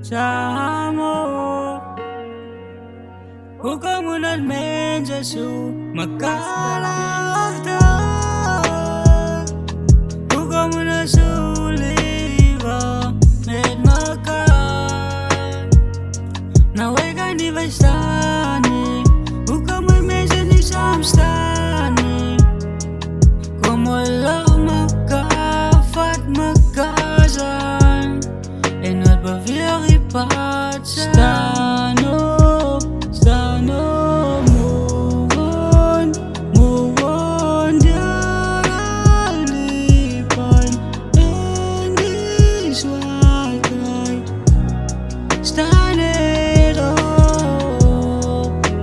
Sama hukamunat menja su makalahda hukamunat suliva med maka nawega ni vaistani hukamunat menja ni samstani como lo makafat makazan enat baviri patsa Stano, move on, dialipan, and this white guy. Stand it up,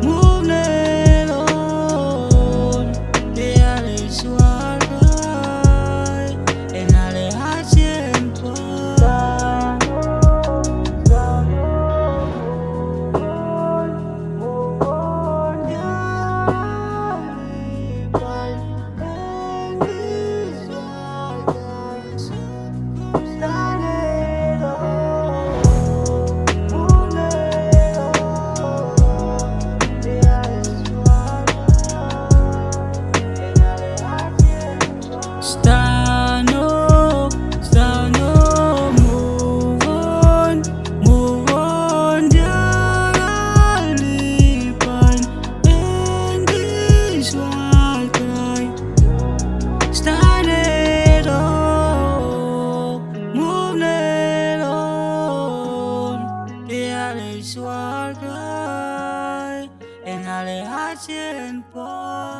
move it on, this white guy, and all the hot tempo. Stano, move on, dialipan, and this white guy. Stand it up, move it on, this white guy, and all the hot tempo.